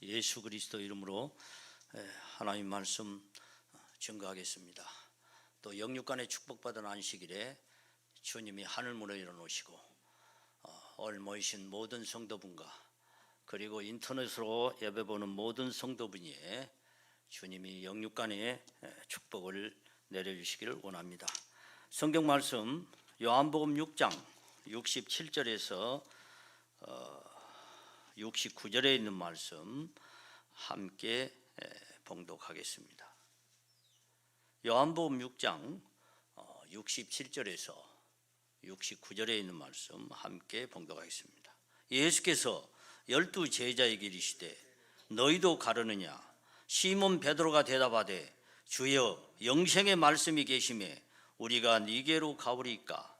예수 그리스도 이름으로 하나님 말씀 증거하겠습니다. 또 영육간의 축복받은 안식일에 주님이 하늘문을 열어놓으시고 모이신 모든 성도분과 그리고 인터넷으로 예배보는 모든 성도분이 주님이 영육간의 축복을 내려주시기를 원합니다. 성경 말씀 요한복음 6장 67절에서 69절에 있는 말씀 함께 봉독하겠습니다. 요한복음 6장 67절에서 69절에 있는 말씀 함께 봉독하겠습니다. 예수께서 12 제자에게 이르시되 너희도 가르느냐? 시몬 베드로가 대답하되 주여 영생의 말씀이 계시매 우리가 네게로 가오리이까?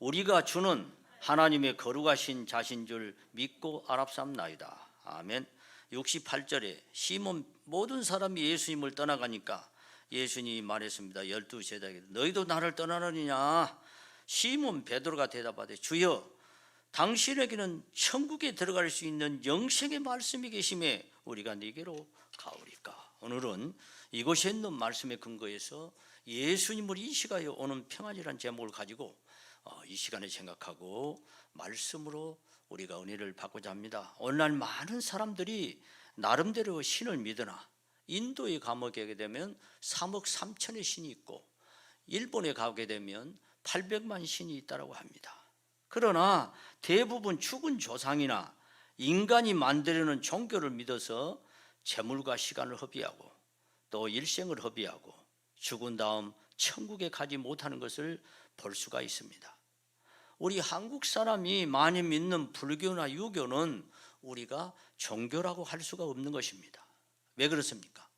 우리가 주는 하나님의 거룩하신 자신 줄 믿고 알았사옵나이다. 아멘. 68절에 시몬 모든 사람이 예수님을 떠나가니까 예수님이 말했습니다. 12 제자에게 너희도 나를 떠나느냐? 시몬 베드로가 대답하되 주여 당신에게는 천국에 들어갈 수 있는 영생의 말씀이 계심에 우리가 네게로 가오리까? 오늘은 이곳에 있는 말씀에 근거해서 예수님을 인식하여 오는 평안이라는 제목을 가지고 이 시간에 생각하고 말씀으로 우리가 은혜를 받고자 합니다. 오늘날 많은 사람들이 나름대로 신을 믿으나 인도에 가게 되면 3억 3천의 신이 있고 일본에 가게 되면 800만 신이 있다고 합니다. 그러나 대부분 죽은 조상이나 인간이 만들어낸 종교를 믿어서 재물과 시간을 허비하고 또 일생을 허비하고 죽은 다음 천국에 가지 못하는 것을 볼 수가 있습니다. 우리 한국 사람이 많이 믿는 불교나 유교는 우리가 종교라고 할 수가 없는 것입니다. 왜 그렇습니까?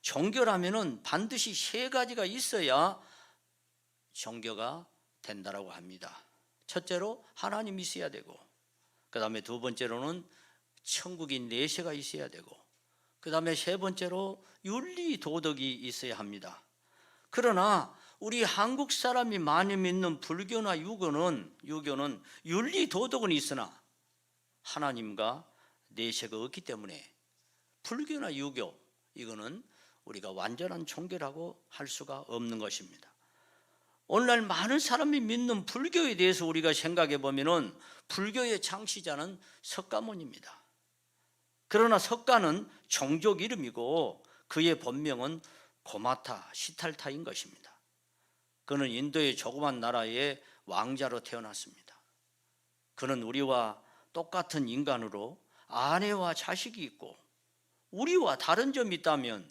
종교라면은 반드시 세 가지가 있어야 종교가 된다라고 합니다. 첫째로 하나님이 있어야 되고, 그 다음에 두 번째로는 천국이 내세가 있어야 되고, 그 다음에 세 번째로 윤리 도덕이 있어야 합니다. 그러나 우리 한국 사람이 많이 믿는 불교나 유교는 윤리 도덕은 있으나 하나님과 내세가 없기 때문에 불교나 유교 이거는 우리가 완전한 종교라고 할 수가 없는 것입니다. 오늘날 많은 사람이 믿는 불교에 대해서 우리가 생각해 보면은 불교의 창시자는 석가모니입니다. 그러나 석가는 종족 이름이고 그의 본명은 고마타 시탈타인 것입니다. 그는 인도의 조그만 나라의 왕자로 태어났습니다. 그는 우리와 똑같은 인간으로 아내와 자식이 있고 우리와 다른 점이 있다면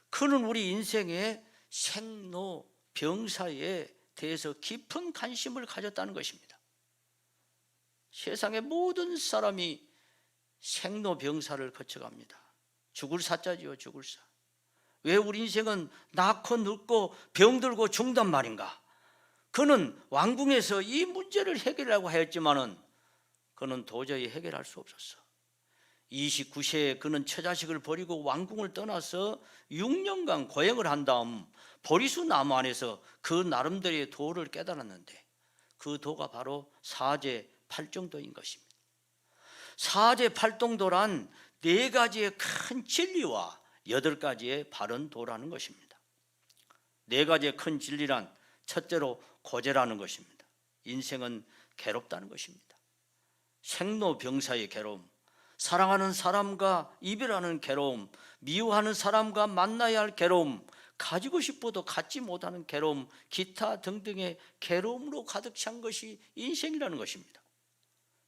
그는 우리 인생의 생로병사에 대해서 깊은 관심을 가졌다는 것입니다. 세상의 모든 사람이 생로병사를 거쳐갑니다. 죽을 사자지요, 죽을 사. 왜 우리 인생은 낳고 늙고 병들고 죽단 말인가? 그는 왕궁에서 이 문제를 해결하려고 하였지만은 그는 도저히 해결할 수 없었어. 29세에 그는 처자식을 버리고 왕궁을 떠나서 6년간 고행을 한 다음 보리수 나무 안에서 그 나름대로의 도를 깨달았는데 그 도가 바로 사제팔정도인 것입니다. 사제팔정도란 4가지의 큰 진리와 8가지의 바른 도라는 것입니다. 4가지의 큰 진리란 첫째로 고제라는 것입니다. 인생은 괴롭다는 것입니다. 생로병사의 괴로움, 사랑하는 사람과 이별하는 괴로움, 미워하는 사람과 만나야 할 괴로움, 가지고 싶어도 갖지 못하는 괴로움, 기타 등등의 괴로움으로 가득 찬 것이 인생이라는 것입니다.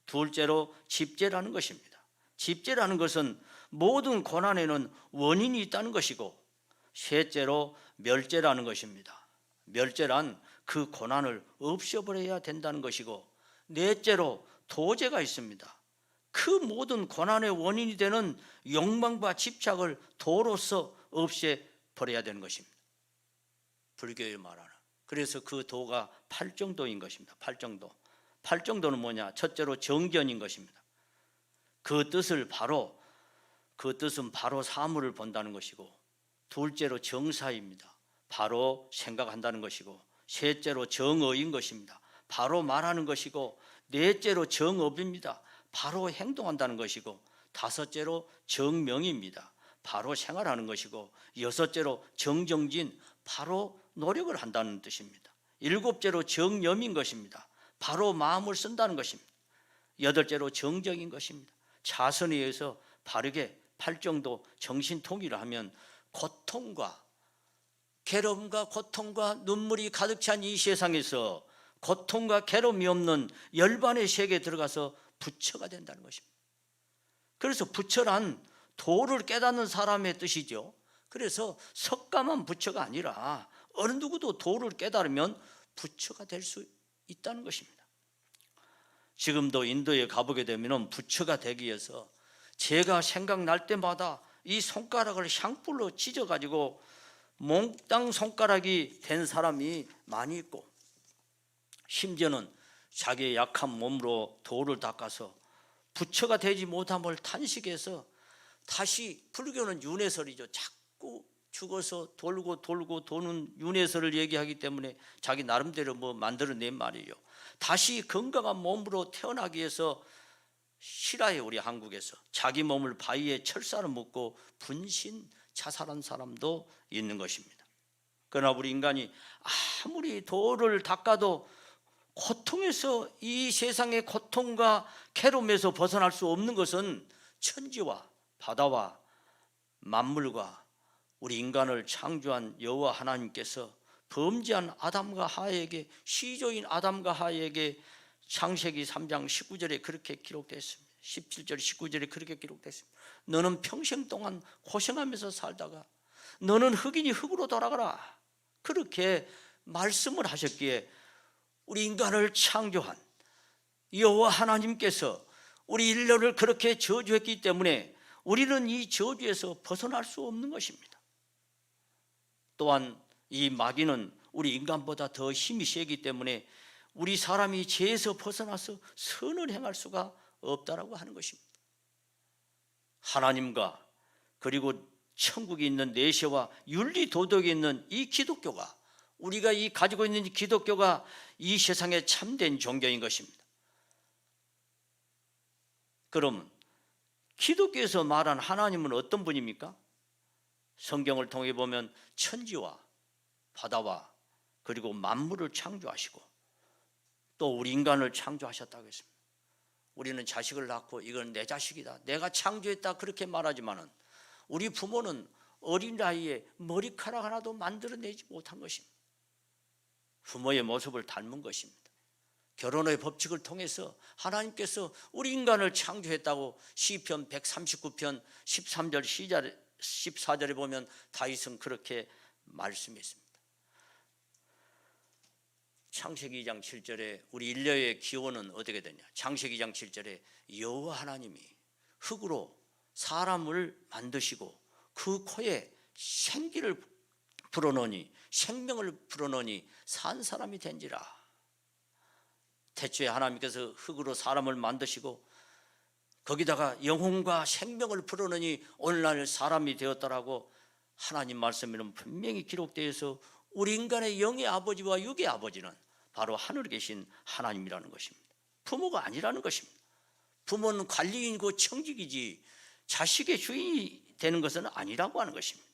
둘째로 집죄라는 것입니다. 집죄라는 것은 모든 고난에는 원인이 있다는 것이고, 셋째로 멸죄라는 것입니다. 멸죄란 그 고난을 없애버려야 된다는 것이고, 넷째로 도죄가 있습니다. 그 모든 고난의 원인이 되는 욕망과 집착을 도로서 없애버려야 되는 것입니다. 불교의 말하는. 그래서 그 도가 팔정도인 것입니다. 팔정도. 팔정도는 뭐냐? 첫째로 정견인 것입니다. 그 뜻은 바로 사물을 본다는 것이고, 둘째로 정사입니다. 바로 생각한다는 것이고, 셋째로 정의인 것입니다. 바로 말하는 것이고, 넷째로 정업입니다. 바로 행동한다는 것이고, 다섯째로 정명입니다. 바로 생활하는 것이고, 여섯째로 정정진, 바로 노력을 한다는 뜻입니다. 일곱째로 정념인 것입니다. 바로 마음을 쓴다는 것입니다. 여덟째로 정정인 것입니다. 자선에 의해서 바르게 팔정도 정신통일을 하면 고통과 괴로움과 고통과 눈물이 가득 찬 이 세상에서 고통과 괴로움이 없는 열반의 세계에 들어가서 부처가 된다는 것입니다. 그래서 부처란 도를 깨닫는 사람의 뜻이죠. 그래서 석가만 부처가 아니라 어느 누구도 도를 깨달으면 부처가 될 수 있다는 것입니다. 지금도 인도에 가보게 되면 부처가 되기 위해서 제가 생각날 때마다 이 손가락을 향불로 찢어가지고 몽땅 손가락이 된 사람이 많이 있고, 심지어는 자기의 약한 몸으로 돌을 닦아서 부처가 되지 못함을 탄식해서 다시, 불교는 윤회설이죠. 자꾸 죽어서 돌고 도는 윤회설을 얘기하기 때문에 자기 나름대로 뭐 만들어낸 말이에요. 다시 건강한 몸으로 태어나기 위해서 실화에, 우리 한국에서 자기 몸을 바위에 철사를 묶고 분신 자살한 사람도 있는 것입니다. 그러나 우리 인간이 아무리 돌을 닦아도 고통에서, 이 세상의 고통과 괴로움에서 벗어날 수 없는 것은 천지와 바다와 만물과 우리 인간을 창조한 여호와 하나님께서 범죄한 아담과 하와에게, 시조인 아담과 하와에게 창세기 3장 19절에 그렇게 기록됐습니다. 17절 19절에 그렇게 기록됐습니다. 너는 평생 동안 고생하면서 살다가 너는 흙이니 흙으로 돌아가라, 그렇게 말씀을 하셨기에 우리 인간을 창조한 여호와 하나님께서 우리 인류를 그렇게 저주했기 때문에 우리는 이 저주에서 벗어날 수 없는 것입니다. 또한 이 마귀는 우리 인간보다 더 힘이 세기 때문에 우리 사람이 죄에서 벗어나서 선을 행할 수가 없다라고 하는 것입니다. 하나님과 그리고 천국에 있는 내세와 윤리 도덕에 있는 이 기독교가, 우리가 이 가지고 있는 기독교가 이 세상에 참된 종교인 것입니다. 그럼 기독교에서 말한 하나님은 어떤 분입니까? 성경을 통해 보면 천지와 바다와 그리고 만물을 창조하시고 또 우리 인간을 창조하셨다고 했습니다. 우리는 자식을 낳고 이건 내 자식이다, 내가 창조했다, 그렇게 말하지만은 우리 부모는 어린 나이에 머리카락 하나도 만들어내지 못한 것입니다. 부모의 모습을 닮은 것입니다. 결혼의 법칙을 통해서 하나님께서 우리 인간을 창조했다고 시편 139편 13절 14절에 보면 다윗은 그렇게 말씀했습니다. 창세기 2장 7절에 우리 인류의 기원은 어떻게 되냐? 창세기 2장 7절에 여호와 하나님이 흙으로 사람을 만드시고 그 코에 생기를 불어넣으니, 생명을 불어넣으니 산 사람이 된지라. 태초에 하나님께서 흙으로 사람을 만드시고 거기다가 영혼과 생명을 불어넣으니 오늘날 사람이 되었다라고 하나님 말씀에는 분명히 기록되어 있어 우리 인간의 영의 아버지와 육의 아버지는 바로 하늘에 계신 하나님이라는 것입니다. 부모가 아니라는 것입니다. 부모는 관리인이고 청직이지 자식의 주인이 되는 것은 아니라고 하는 것입니다.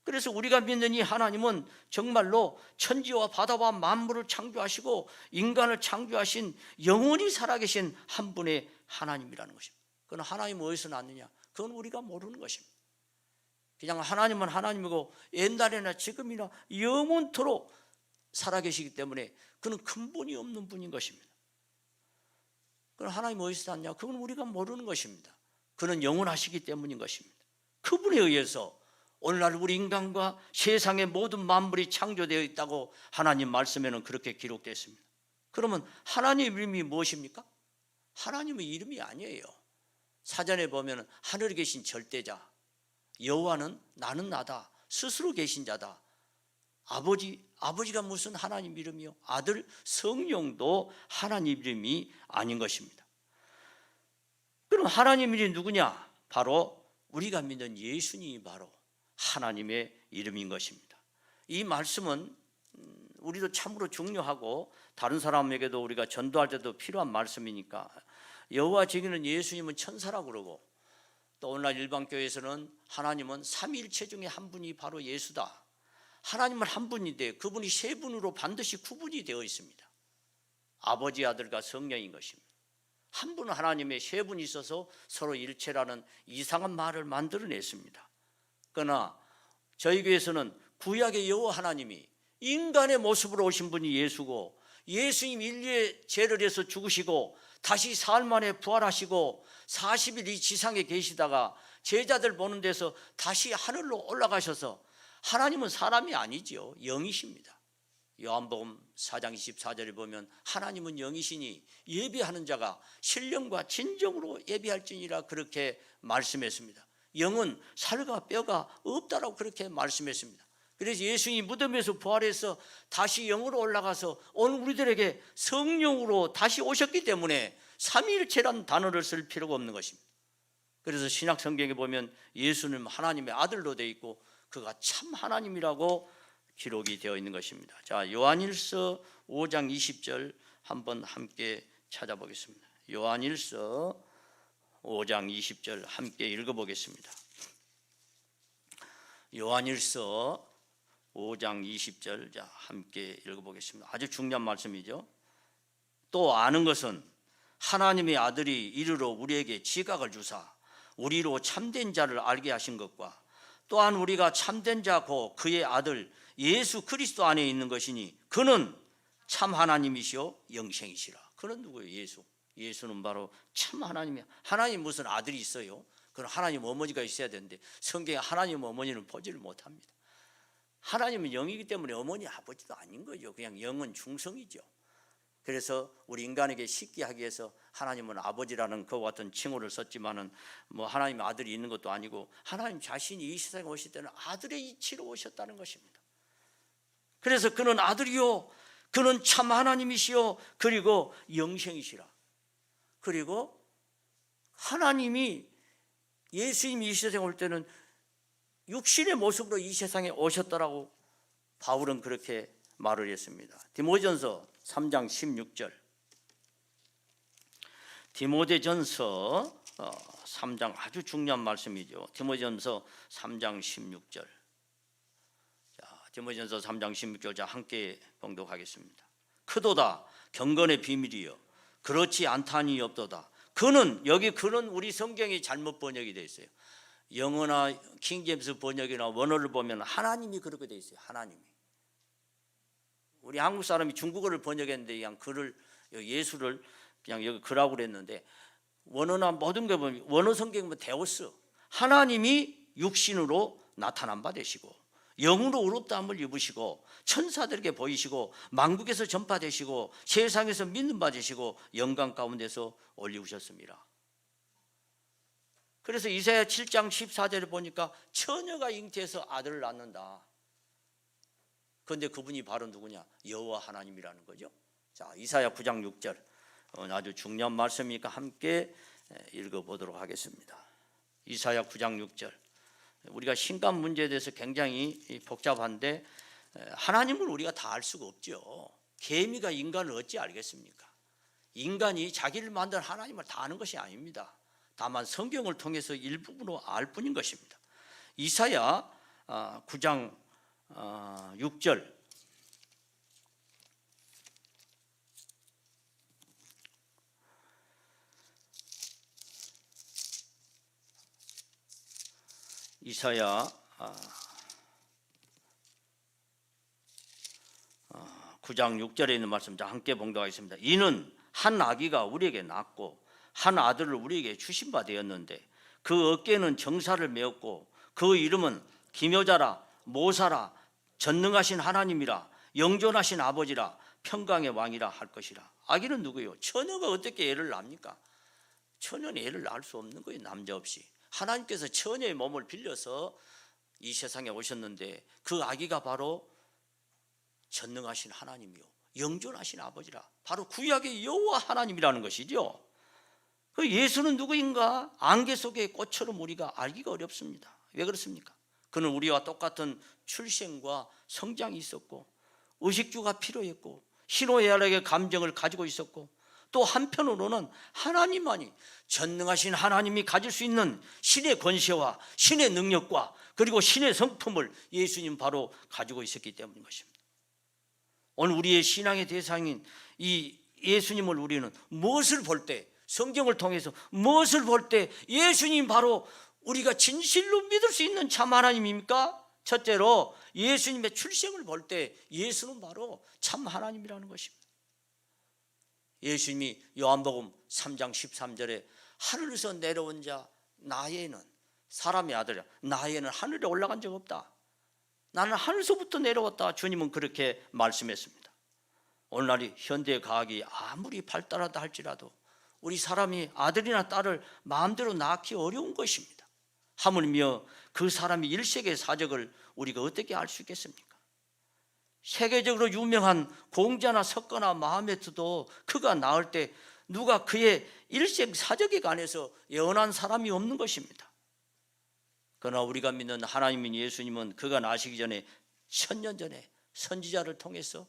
그래서 우리가 믿는 이 하나님은 정말로 천지와 바다와 만물을 창조하시고 인간을 창조하신 영원히 살아계신 한 분의 하나님이라는 것입니다. 그건 하나님은 어디서 났느냐? 그건 우리가 모르는 것입니다. 그냥 하나님은 하나님이고 옛날이나 지금이나 영원토록 살아계시기 때문에 그는 근본이 없는 분인 것입니다. 그럼 하나님은 어디서 났냐? 그건 우리가 모르는 것입니다. 그는 영원하시기 때문인 것입니다. 그분에 의해서 오늘날 우리 인간과 세상의 모든 만물이 창조되어 있다고 하나님 말씀에는 그렇게 기록되어 있습니다. 그러면 하나님의 이름이 무엇입니까? 하나님의 이름이 아니에요. 사전에 보면 하늘에 계신 절대자, 여호와는 나는 나다, 스스로 계신 자다. 아버지가 무슨 하나님 이름이요? 아들 성령도 하나님 이름이 아닌 것입니다. 그럼 하나님 이름이 누구냐? 바로 우리가 믿는 예수님이 바로 하나님의 이름인 것입니다. 이 말씀은 우리도 참으로 중요하고 다른 사람에게도 우리가 전도할 때도 필요한 말씀이니까, 여호와 증인은 예수님은 천사라고 그러고 또 오늘날 일반교회에서는 하나님은 삼위일체 중에 한 분이 바로 예수다. 하나님은 한 분인데 그분이 세 분으로 반드시 구분이 되어 있습니다. 아버지, 아들과 성령인 것입니다. 한 분은 하나님의 세 분이 있어서 서로 일체라는 이상한 말을 만들어냈습니다. 그러나 저희 교회에서는 구약의 여호와 하나님이 인간의 모습으로 오신 분이 예수고, 예수님 인류의 죄를 위해서 죽으시고 다시 사흘 만에 부활하시고 40일 이 지상에 계시다가 제자들 보는 데서 다시 하늘로 올라가셔서, 하나님은 사람이 아니지요, 영이십니다. 요한복음 4장 24절에 보면 하나님은 영이시니 예배하는 자가 신령과 진정으로 예배할지니라 그렇게 말씀했습니다. 영은 살과 뼈가 없다라고 그렇게 말씀했습니다. 그래서 예수님이 무덤에서 부활해서 다시 영으로 올라가서 오늘 우리들에게 성령으로 다시 오셨기 때문에 삼위일체라는 단어를 쓸 필요가 없는 것입니다. 그래서 신약 성경에 보면 예수는 하나님의 아들로 되어 있고 그가 참 하나님이라고 기록이 되어 있는 것입니다. 자, 요한일서 5장 20절 한번 함께 찾아보겠습니다. 요한일서 5장 20절 함께 읽어보겠습니다. 요한일서 5장 20절 자, 함께 읽어보겠습니다. 아주 중요한 말씀이죠. 또 아는 것은 하나님의 아들이 이르러 우리에게 지각을 주사 우리로 참된 자를 알게 하신 것과 또한 우리가 참된 자고 그의 아들 예수 그리스도 안에 있는 것이니 그는 참 하나님이시요 영생이시라. 그는 누구예요? 예수는 바로 참 하나님이야. 하나님 무슨 아들이 있어요? 그건 하나님 어머니가 있어야 되는데 성경에 하나님 어머니는 보지를 못합니다. 하나님은 영이기 때문에 어머니 아버지도 아닌 거죠. 그냥 영은 중성이죠. 그래서 우리 인간에게 쉽게 하기 위해서 하나님은 아버지라는 그와 같은 칭호를 썼지만은 뭐 하나님의 아들이 있는 것도 아니고 하나님 자신이 이 세상에 오실 때는 아들의 이치로 오셨다는 것입니다. 그래서 그는 아들이요 그는 참 하나님이시요 그리고 영생이시라. 그리고 하나님이 예수님이 이 세상에 올 때는 육신의 모습으로 이 세상에 오셨다라고 바울은 그렇게 말을 했습니다. 디모데전서 3장 16절. 디모데전서 3장 아주 중요한 말씀이죠. 디모데전서 3장 16절. 자, 디모데전서 3장 16절 자 함께 봉독하겠습니다. 크도다 경건의 비밀이요 그렇지 않다니 없도다. 그는 여기 그는 우리 성경이 잘못 번역이 되어 있어요. 영어나 킹제임스 번역이나 원어를 보면 하나님이 그렇게 되어 있어요. 하나님이. 우리 한국 사람이 중국어를 번역했는데 그냥 글을 예수를 그냥 여기 글하고 그랬는데 원어나 모든 게 보면 원어 성경 보면 데오스 하나님이 육신으로 나타난 바 되시고 영으로 의롭다함을 입으시고 천사들에게 보이시고 만국에서 전파되시고 세상에서 믿는 바 되시고 영광 가운데서 올리우셨습니다. 그래서 이사야 7장 14절에 보니까 처녀가 잉태해서 아들을 낳는다. 그런데 그분이 바로 누구냐? 여호와 하나님이라는 거죠. 자, 이사야 9장 6절 아주 중요한 말씀이니까 함께 읽어보도록 하겠습니다. 이사야 9장 6절. 우리가 신간 문제에 대해서 굉장히 복잡한데 하나님을 우리가 다 알 수가 없죠. 개미가 인간을 어찌 알겠습니까? 인간이 자기를 만든 하나님을 다 아는 것이 아닙니다. 다만 성경을 통해서 일부분으로 알 뿐인 것입니다. 이사야 9장 6절. 이사야 9장 6절에 있는 말씀 함께 봉독하겠습니다. 이는 한 아기가 우리에게 낳고 한 아들을 우리에게 주신 바 되었는데 그 어깨에는 정사를 메었고 그 이름은 기묘자라 모사라 전능하신 하나님이라 영존하신 아버지라 평강의 왕이라 할 것이라. 아기는 누구예요? 처녀가 어떻게 애를 낳습니까? 처녀는 애를 낳을 수 없는 거예요. 남자 없이. 하나님께서 처녀의 몸을 빌려서 이 세상에 오셨는데 그 아기가 바로 전능하신 하나님이요 영존하신 아버지라 바로 구약의 여호와 하나님이라는 것이죠. 그 예수는 누구인가? 안개 속의 꽃처럼 우리가 알기가 어렵습니다. 왜 그렇습니까? 그는 우리와 똑같은 출생과 성장이 있었고 의식주가 필요했고 희노애락의 감정을 가지고 있었고 또 한편으로는 하나님만이, 전능하신 하나님이 가질 수 있는 신의 권세와 신의 능력과 그리고 신의 성품을 예수님 바로 가지고 있었기 때문인 것입니다. 오늘 우리의 신앙의 대상인 이 예수님을 우리는 무엇을 볼 때, 성경을 통해서 무엇을 볼 때 예수님 바로 우리가 진실로 믿을 수 있는 참 하나님입니까? 첫째로 예수님의 출생을 볼 때 예수는 바로 참 하나님이라는 것입니다. 예수님이 요한복음 3장 13절에 하늘에서 내려온 자 나에는, 사람의 아들이야, 나에는 하늘에 올라간 적 없다. 나는 하늘서부터 내려왔다. 주님은 그렇게 말씀했습니다. 오늘날 현대 과학이 아무리 발달하다 할지라도 우리 사람이 아들이나 딸을 마음대로 낳기 어려운 것입니다. 하물며 그 사람이 1세기의 사적을 우리가 어떻게 알 수 있겠습니까? 세계적으로 유명한 공자나 석가나 마호메트도 그가 낳을 때 누가 그의 1생 사적에 관해서 예언한 사람이 없는 것입니다. 그러나 우리가 믿는 하나님인 예수님은 그가 나시기 전에 1000년 전에 선지자를 통해서,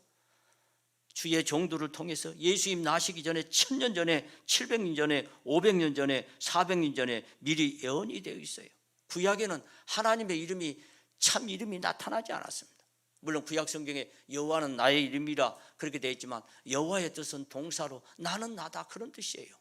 주의 종들을 통해서 예수님 나시기 전에 1000년 전에, 700년 전에, 500년 전에, 400년 전에 미리 예언이 되어 있어요. 구약에는 하나님의 이름이, 참 이름이 나타나지 않았습니다. 물론 구약 성경에 여호와는 나의 이름이라 그렇게 되어 있지만 여호와의 뜻은 동사로 나는 나다, 그런 뜻이에요.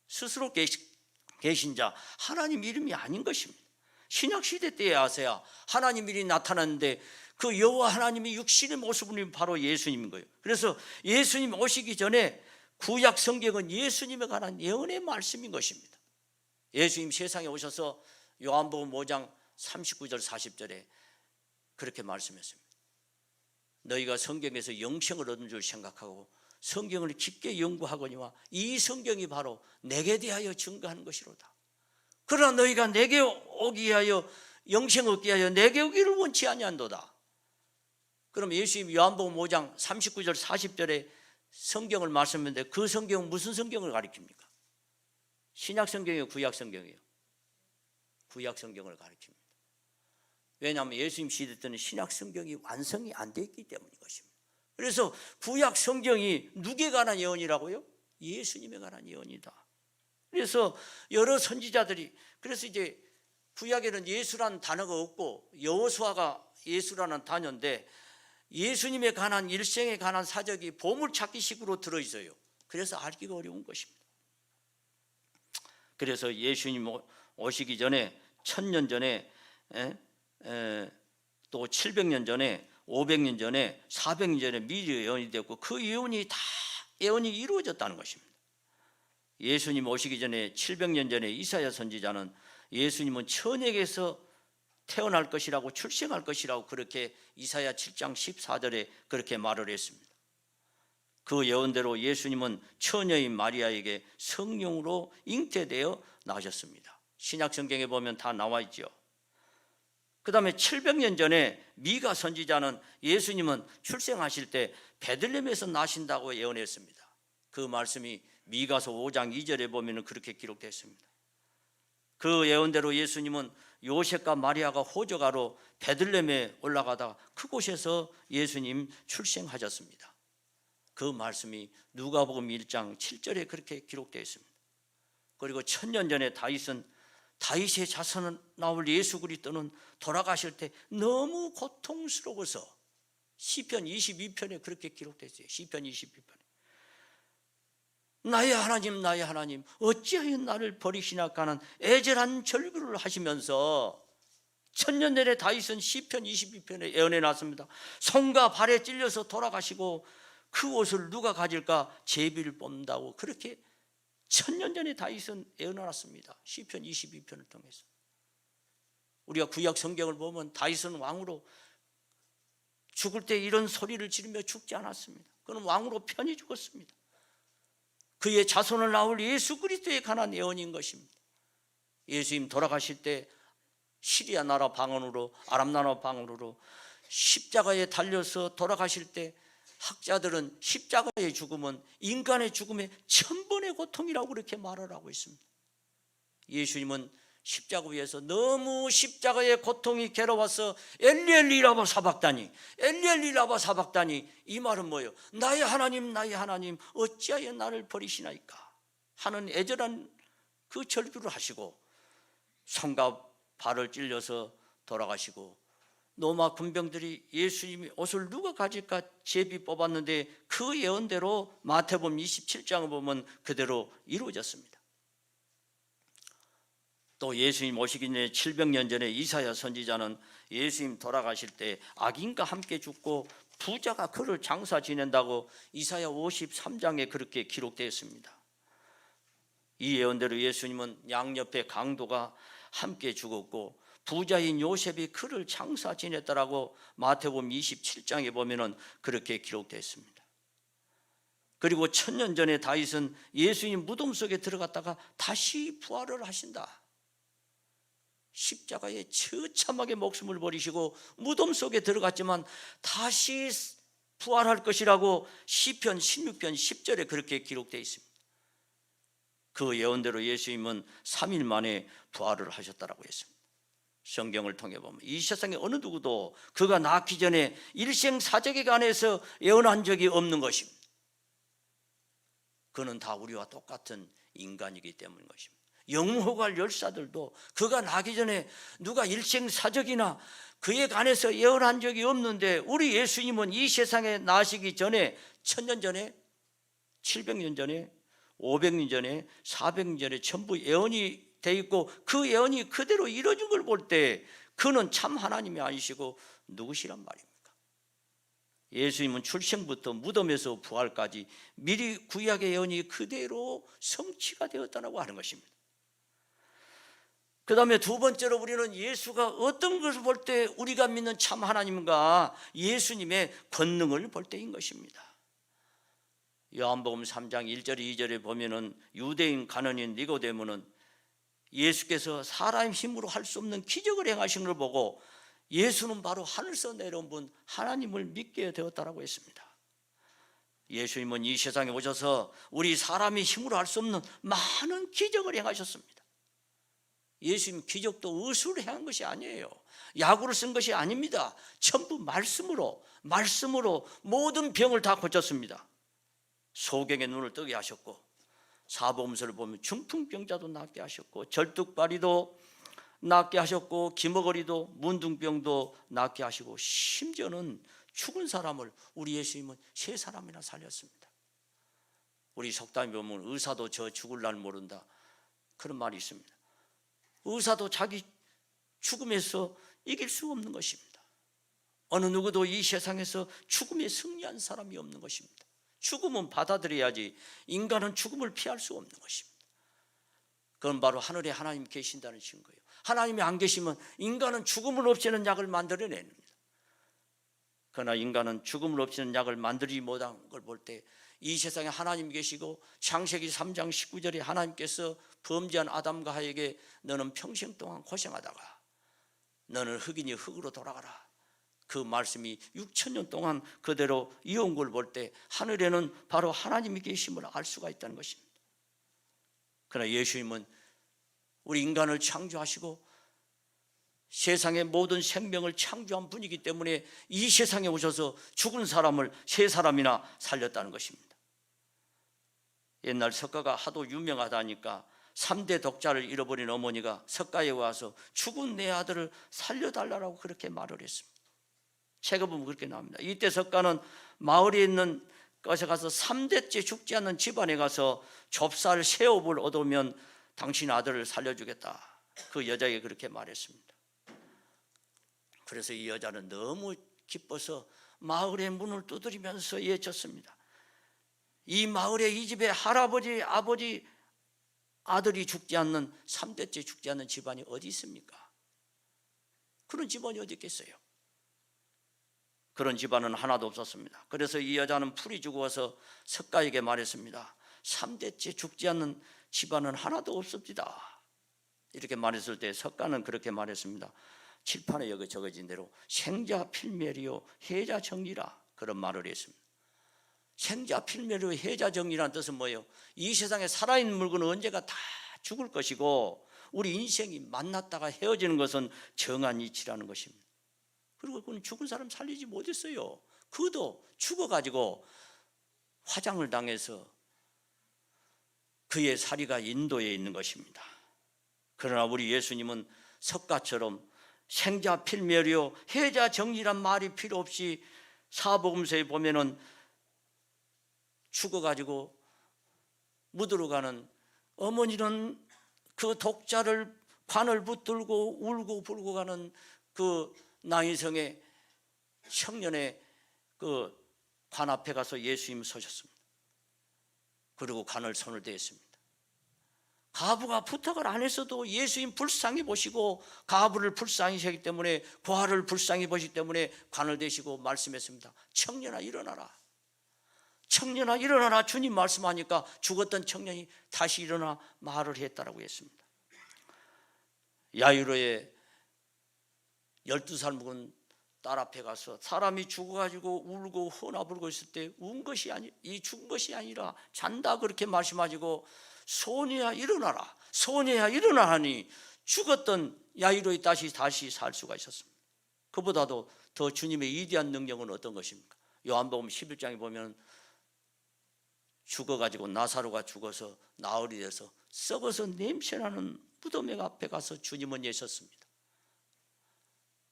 스스로 계신 자, 하나님 이름이 아닌 것입니다. 신약시대 때에 와서야 하나님 이름이 나타났는데 그 여호와 하나님이 육신의 모습은 바로 예수님인 거예요. 그래서 예수님 오시기 전에 구약 성경은 예수님에 관한 예언의 말씀인 것입니다. 예수님 세상에 오셔서 요한복음 5장 39절 40절에 그렇게 말씀했습니다. 너희가 성경에서 영생을 얻은 줄 생각하고 성경을 깊게 연구하거니와 이 성경이 바로 내게 대하여 증거하는 것이로다. 그러나 너희가 내게 오기 위하여, 영생 얻기 위하여 내게 오기를 원치 아니한도다. 그럼 예수님 요한복음 5장 39절 40절에 성경을 말씀했는데 그 성경은 무슨 성경을 가리킵니까? 신약 성경이에요, 구약 성경이에요? 구약 성경을 가리킵니다. 왜냐하면 예수님 시대 때는 신약 성경이 완성이 안 되어 있기 때문인 것입니다. 그래서 구약 성경이 누구에 관한 예언이라고요? 예수님에 관한 예언이다. 그래서 여러 선지자들이, 그래서 이제 구약에는 예수라는 단어가 없고 여호수아가 예수라는 단어인데 예수님에 관한 일생에 관한 사적이 보물찾기식으로 들어있어요. 그래서 알기가 어려운 것입니다. 그래서 예수님 오시기 전에 1000년 전에 또 700년 전에, 500년 전에, 400년 전에 미리 예언이 되었고 그 예언이 다 예언이 이루어졌다는 것입니다. 예수님 오시기 전에 700년 전에 이사야 선지자는 예수님은 천에게서 태어날 것이라고, 출생할 것이라고 그렇게 이사야 7장 14절에 그렇게 말을 했습니다. 그 예언대로 예수님은 처녀인 마리아에게 성령으로 잉태되어 나셨습니다. 신약 성경에 보면 다 나와 있죠. 그 다음에 700년 전에 미가 선지자는 예수님은 출생하실 때 베들레헴에서 나신다고 예언했습니다. 그 말씀이 미가서 5장 2절에 보면 그렇게 기록되어 있습니다. 그 예언대로 예수님은 요셉과 마리아가 호적아로 베들레헴에 올라가다가 그곳에서 예수님 출생하셨습니다. 그 말씀이 누가복음 1장 7절에 그렇게 기록되어 있습니다. 그리고 1000년 전에 다윗의 자손 나올 예수 그리스도는 돌아가실 때 너무 고통스러워서 시편 22편에 그렇게 기록되어 있어요. 시편 22편에 나의 하나님, 나의 하나님, 어찌하여 나를 버리시나 하는 애절한 절규를 하시면서 1000년 전에 다윗은 시편 22편에 예언해 놨습니다. 손과 발에 찔려서 돌아가시고 그 옷을 누가 가질까 제비를 뽑는다고 그렇게 1000년 전에 다윗은 예언해 놨습니다. 시편 22편을 통해서. 우리가 구약 성경을 보면 다윗은 왕으로 죽을 때 이런 소리를 지르며 죽지 않았습니다. 그는 왕으로 편히 죽었습니다. 그의 자손을 낳을 예수 그리스도에 관한 예언인 것입니다. 예수님 돌아가실 때 시리아 나라 방언으로, 아람 나라 방언으로 십자가에 달려서 돌아가실 때 학자들은 십자가의 죽음은 인간의 죽음의 1000번의 고통이라고 그렇게 말을 하고 있습니다. 예수님은 십자가 위에서 너무 십자가의 고통이 괴로워서 엘리엘리 라마 사박다니, 엘리엘리 라마 사박다니, 이 말은 뭐예요? 나의 하나님 어찌하여 나를 버리시나이까 하는 애절한 그 절규를 하시고 손과 발을 찔려서 돌아가시고, 로마 군병들이 예수님이 옷을 누가 가질까 제비 뽑았는데 그 예언대로 마태복음 27장을 보면 그대로 이루어졌습니다. 또 예수님 오시기 전에 700년 전에 이사야 선지자는 예수님 돌아가실 때 악인과 함께 죽고 부자가 그를 장사 지낸다고 이사야 53장에 그렇게 기록되어 있습니다. 이 예언대로 예수님은 양옆에 강도가 함께 죽었고 부자인 요셉이 그를 장사 지냈다라고 마태복음 27장에 보면은 그렇게 기록되어 있습니다. 그리고 1000년 전에 다윗은 예수님 무덤 속에 들어갔다가 다시 부활을 하신다. 십자가에 처참하게 목숨을 버리시고 무덤 속에 들어갔지만 다시 부활할 것이라고 시편 16편 10절에 그렇게 기록되어 있습니다. 그 예언대로 예수님은 3일 만에 부활을 하셨다라고 했습니다. 성경을 통해 보면 이 세상에 어느 누구도 그가 낳기 전에 일생사적에 관해서 예언한 적이 없는 것입니다. 그는 다 우리와 똑같은 인간이기 때문인 것입니다. 영무호갈 열사들도 그가 나기 전에 누가 일생사적이나 그에 관해서 예언한 적이 없는데, 우리 예수님은 이 세상에 나시기 전에 1000년 전에, 700년 전에, 500년 전에, 400년 전에 전부 예언이 돼 있고 그 예언이 그대로 이루어진 걸 볼 때 그는 참 하나님이 아니시고 누구시란 말입니까? 예수님은 출생부터 무덤에서 부활까지 미리 구약의 예언이 그대로 성취가 되었다고 하는 것입니다. 그 다음에 두 번째로 우리는 예수가 어떤 것을 볼 때 우리가 믿는 참 하나님과 예수님의 권능을 볼 때인 것입니다. 요한복음 3장 1절 2절에 보면은 유대인 간원인 니고데모는 예수께서 사람의 힘으로 할 수 없는 기적을 행하신 걸 보고 예수는 바로 하늘에서 내려온 분 하나님을 믿게 되었다라고 했습니다. 예수님은 이 세상에 오셔서 우리 사람의 힘으로 할 수 없는 많은 기적을 행하셨습니다. 예수님 기적도 의술로 행한 것이 아니에요. 야구를 쓴 것이 아닙니다. 전부 말씀으로 모든 병을 다 고쳤습니다. 소경의 눈을 뜨게 하셨고, 사복음서를 보면 중풍병자도 낫게 하셨고, 절뚝발이도 낫게 하셨고, 기머거리도 문둥병도 낫게 하시고, 심지어는 죽은 사람을 우리 예수님은 3사람이나 살렸습니다. 우리 속담에 보면 의사도 저 죽을 날 모른다, 그런 말이 있습니다. 의사도 자기 죽음에서 이길 수 없는 것입니다. 어느 누구도 이 세상에서 죽음에 승리한 사람이 없는 것입니다. 죽음은 받아들여야지 인간은 죽음을 피할 수 없는 것입니다. 그건 바로 하늘에 하나님 계신다는 증거예요. 하나님이 안 계시면 인간은 죽음을 없애는 약을 만들어냅니다. 그러나 인간은 죽음을 없애는 약을 만들지 못한 걸 볼 때 이 세상에 하나님 계시고, 창세기 3장 19절에 하나님께서 범죄한 아담과 하에게 너는 평생 동안 고생하다가 너는 흙이니 흙으로 돌아가라, 그 말씀이 6000년 동안 그대로 이어온 걸 볼 때 하늘에는 바로 하나님이 계심을 알 수가 있다는 것입니다. 그러나 예수님은 우리 인간을 창조하시고 세상의 모든 생명을 창조한 분이기 때문에 이 세상에 오셔서 죽은 사람을 3사람이나 살렸다는 것입니다. 옛날 석가가 하도 유명하다니까 3대 독자를 잃어버린 어머니가 석가에 와서 죽은 내 아들을 살려달라고 그렇게 말을 했습니다. 책에 보면 그렇게 나옵니다. 이때 석가는 마을에 있는 것에 가서 3대째 죽지 않는 집안에 가서 좁쌀 새옵을 얻으면 당신 아들을 살려주겠다, 그 여자에게 그렇게 말했습니다. 그래서 이 여자는 너무 기뻐서 마을의 문을 두드리면서 외쳤습니다. 이 마을에, 이 집에 할아버지, 아버지, 아들이 죽지 않는 3대째 죽지 않는 집안이 어디 있습니까? 그런 집안이 어디 있겠어요? 그런 집안은 하나도 없었습니다. 그래서 이 여자는 풀이 죽어서 석가에게 말했습니다. 3대째 죽지 않는 집안은 하나도 없습니다. 이렇게 말했을 때 석가는 그렇게 말했습니다. 칠판에 여기 적어진 대로 생자 필멸이요 해자 정리라, 그런 말을 했습니다. 생자 필멸이요 해자 정리라는 뜻은 뭐예요? 이 세상에 살아있는 물건은 언제가 다 죽을 것이고 우리 인생이 만났다가 헤어지는 것은 정한 이치라는 것입니다. 그리고 그는 죽은 사람 살리지 못했어요. 그도 죽어가지고 화장을 당해서 그의 사리가 인도에 있는 것입니다. 그러나 우리 예수님은 석가처럼 생자 필멸이요 해자 정리란 말이 필요 없이 사복음서에 보면은 죽어가지고 묻으러 가는 어머니는 그 독자를 관을 붙들고 울고 불고 가는 그 나인성의 청년의 그 관 앞에 가서 예수님 서셨습니다. 그리고 관을 손을 대었습니다. 가부가 부탁을 안 했어도 예수님 불쌍히 보시고 가부를 불쌍히 보시기 때문에 고아를 불쌍히 보시기 때문에 관을 대시고 말씀했습니다. 청년아 일어나라. 청년아 일어나라. 주님 말씀하니까 죽었던 청년이 다시 일어나 말을 했다라고 했습니다. 야이로의 12살 묵은 딸 앞에 가서 사람이 죽어가지고 울고 허나불고 있을 때 이 죽은 것이 아니라 잔다 그렇게 말씀하시고 소녀야 일어나라. 소녀야 일어나 하니 죽었던 야이로의 딸이 다시 살 수가 있었습니다. 그보다도 더 주님의 위대한 능력은 어떤 것입니까? 요한복음 11장에 보면 죽어가지고 나사로가 죽어서 나흘이 돼서 썩어서 냄새나는 무덤 앞에 가서 주님은 계셨습니다.